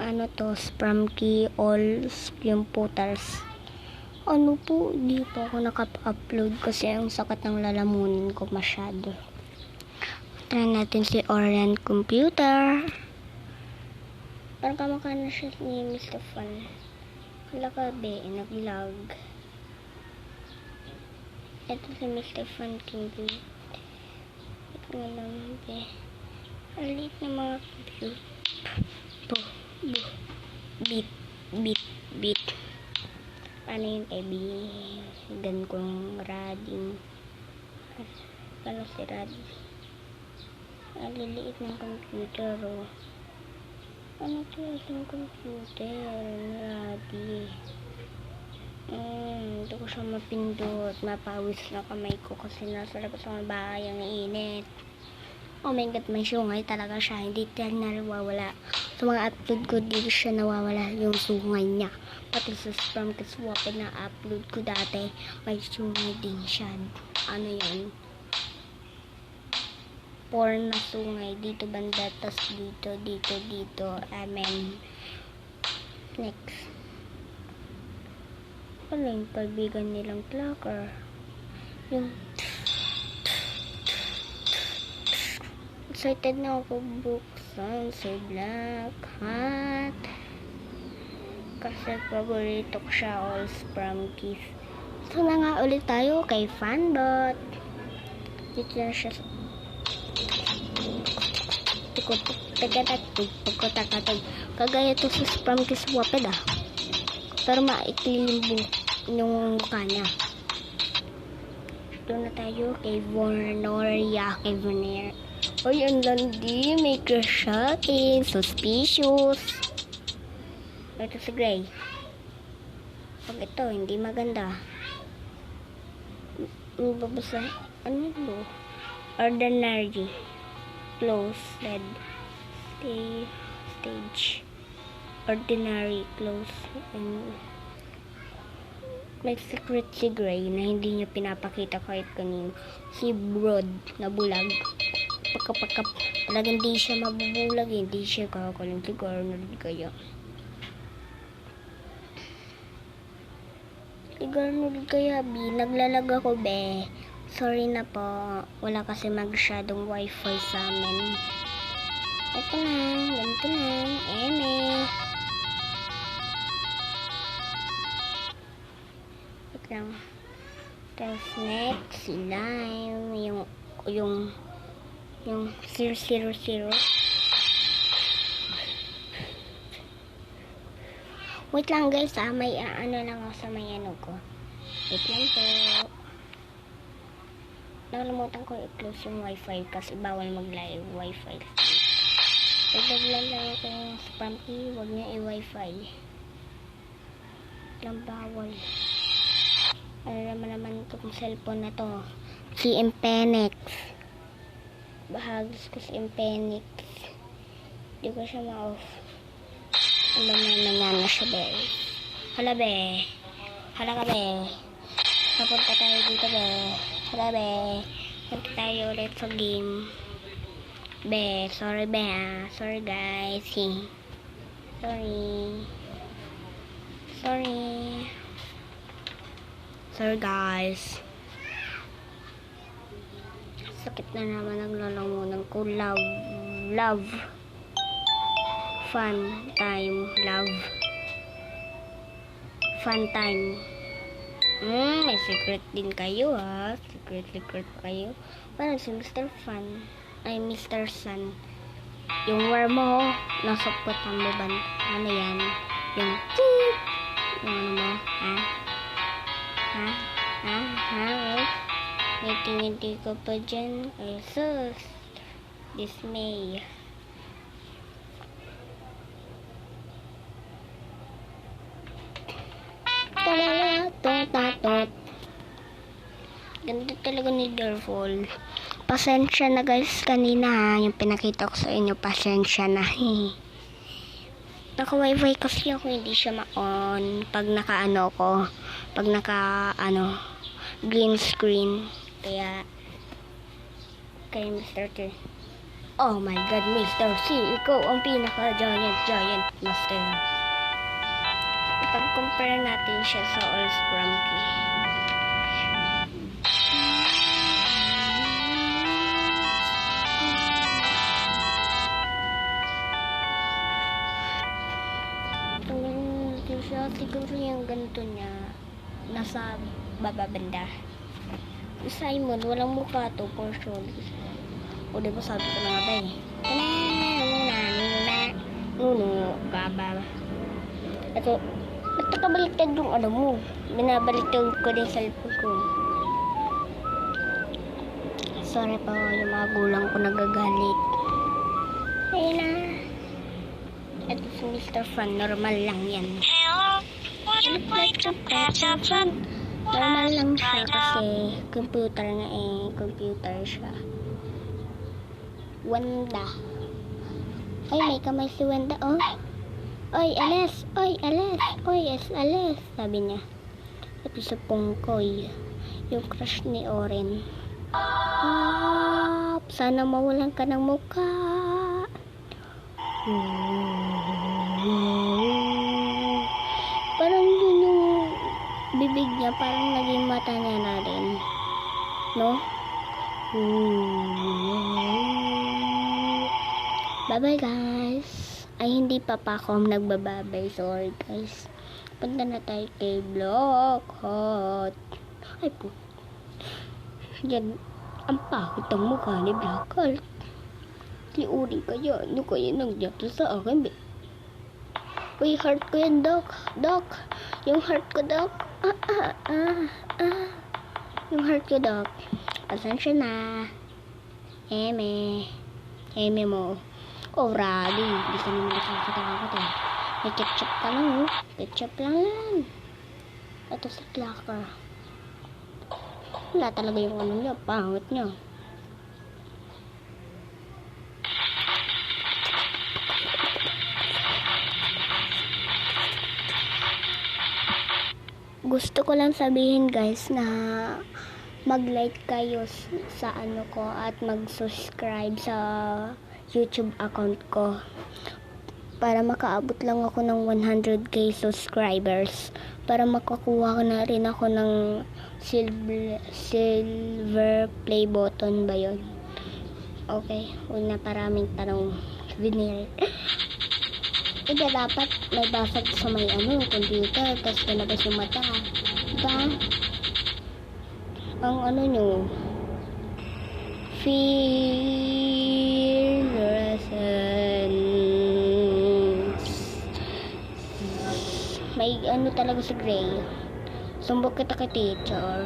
ano to, Spramkey all yung portals. Ano po, di po ako nakap-upload kasi ang sakit ng lalamunin ko masyado. Try natin si Orion Computer. Parang kamukha na siya ni Mr. Fun. Wala ka be, nag-vlog. Ito si Mr. Fun Computer. Ito nga lang be. Alit na mga computer. Beat. Paano yung kaibigan kong Rading? Paano si Rading? Liliit ng computer, oh. Ano to yung computer? Rading. Hindi ko siya mapindot. Mapawis na kamay ko kasi nasa labas ng bahay ang init. Oh my god, may sungay talaga siya. Hindi talaga nawawala. Sa mga upload ko, di siya nawawala yung sungay niya. Pati sa Spramkey Swapid na upload ko dati, may sungay din siya. Ano yan? Porn na sungay. Dito banda, tas dito. Amen. Next. Ano yung kaibigan nilang clocker? Yung excited na ako buksan si Black Hat kasi paborito ko siya all Spramkey. So na nga ulit tayo kay Fanbot. Dito na siya kagaya to sa Spramkey Swapid pero maikli yung mukha niya. Doon na tayo kay Vornoria. Oy, ang landi. May crush sa akin. Suspicious. Ito si Gray. Pag ito, hindi maganda. Babasa. Ano ito? Ordinary. Close. Red. Stage. Ordinary. Close. And may secret si Gray na hindi niya pinapakita kahit kanino. Si Broad na bulag. Pagkapagkap, talagang di siya mabubulag, hindi siya kakakulang si Garner kaya. Si Garner kaya, naglalag ako, be. Sorry na po, wala kasi masyadong wifi sa amin. Ito na, ganito na, eme. Wait lang. Tapos next, slime, yung 000. Wait lang guys, may ano lang ako sa may ano ko. Wait lang po. Nakalimutan ko i-close yung wifi kasi bawal mag-live wifi. Pagdaglan lang ako yung Spramkey, huwag niya i-wifi. Lang bawal. Alam naman itong cellphone na to. Si Impenex. Bahagis ko si Impenix. Hindi ko siya ma-off. Alam na siya, be. Hala, be. Hala ka, be. Papunta tayo dito, be. Hala, be. Punta tayo ulit sa game. Be, sorry, be, Sorry, guys. Sorry, guys. Sakit na naman ang lalamunan ko. Love. Fun time. May secret din kayo, Secret kayo. Parang si Mr. Fun. Ay, Mr. Sun. Yung war mo, nasukot ang luban. Ano yan? Yung cheep. Yung ano mo, May tingin ko pa dyan. Ay, sus. Dismay. Ganda talaga ni Darfall. Pasensya na guys kanina yung pinakita ko sa inyo. Pasensya na. Naka-wifi kasi ako, hindi siya ma-on. Pag naka-ano ko. Pag naka-ano green screen. Kaya Mr. T. Oh my God, Mr. C, ikaw ang pinaka-giant master. Ipag-compare natin siya sa All Sprumkey. Siguro yung ganito niya nasa baba banda. Simon, walang mukha to, for sure. O diba sabi ko na nga ba eh. Nuno, kaba. Ito, ba't nakabaliktad yung ano mo? Binabaliktad ko din sa cellphone ko. Sorry pa, yung mga gulang ko nagagalit. Ayun na. Ito si Mr. Fun, normal lang yan. Normal lang siya kasi computer nga eh. Computer siya. Wanda. Ay, may kamay si Wanda, oh. Oy, alis! Oy, alis! Oy, alis! Sabi niya. Ito sa Pongkoy. Yung crush ni Oren. Sana mawalan ka ng mukha. Parang yun yung bibig niya, parang naging mata niya na rin. No? Bye-bye guys. Ay, hindi pa ako nagbababay. Sorry guys. Punta na tayo kay Blockhot. Ay po. Yan. Ang pahit ang mukha ni Blockhot. Si Uri kaya. Ano kaya nangyari sa akin? Uy, heart ko yan, Doc. Doc. Yung heart ko, Doc. Yung heart ko, Doc. Asan siya na? Eme mo. Oh, rally. Hindi ka naman nakakatakot eh. May ketchup ka lang, oh. Ketchup lang yan. Ito si Clacker. Wala talaga yung ano niya. Pangit niya. Gusto ko lang sabihin guys na mag-like kayo sa ano ko at mag-subscribe sa YouTube account ko para makaabot lang ako ng 100k subscribers para makakuha na rin ako ng silver play button ba yun? Okay, huwag na paraming tanong. Vinir. Ika dapat may basag sa may ano, computer, tapos nalabas yung mata. Diba? Ang ano nyo, may ano talaga si Gray. Sumbok kita kay teacher.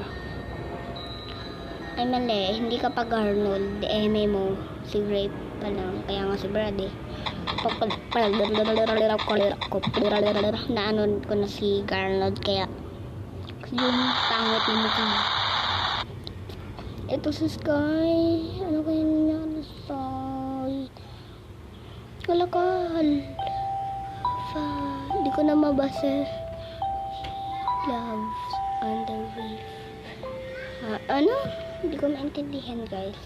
Ay mali, hindi ka pa Arnold. Eme mo, si Gray pa lang. Kaya nga si Brad eh. Na ano ko na si Garnold kaya yung pangit na mukha. Ito si Sky. Ano kaya nangyari sa kalakal? Hindi ko na mabasa. Loves under reef. Ano? Hindi ko maintindihan guys.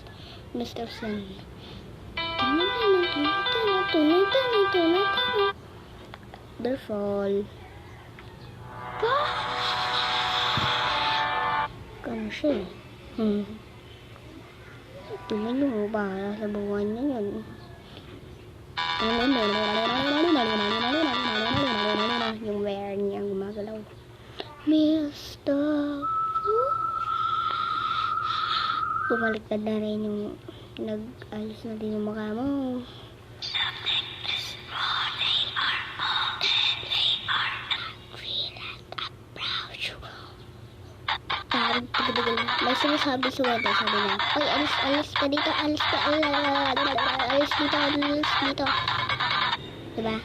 Mr. Sun. Waterfall. Kano siya eh. Tingnan nyo ba sa buwan niya yun. Yung wear niya gumagalaw. Mr. Bumaliktad na rin yung nag-alis na din yung mukha mo. May sinasabi si Wanda, sabi niya, oy, alis ka dito, alis dito. Diba?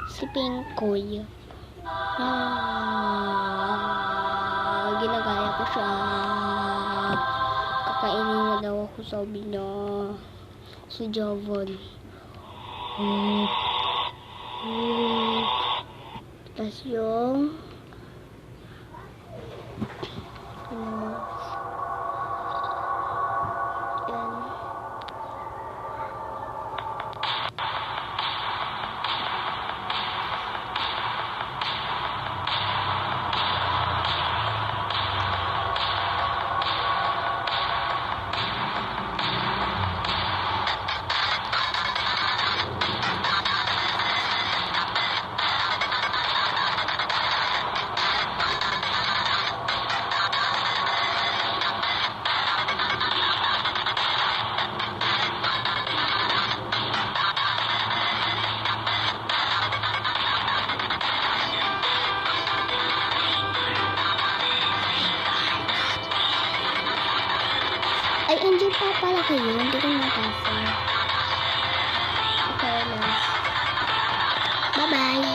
Si Pinkoy. Ginagaya ko siya. Kakainin na daw ako, sabi niya. Si Javon. Tapos yung pala kayo, hindi ko napansin. Okay, last. Bye-bye!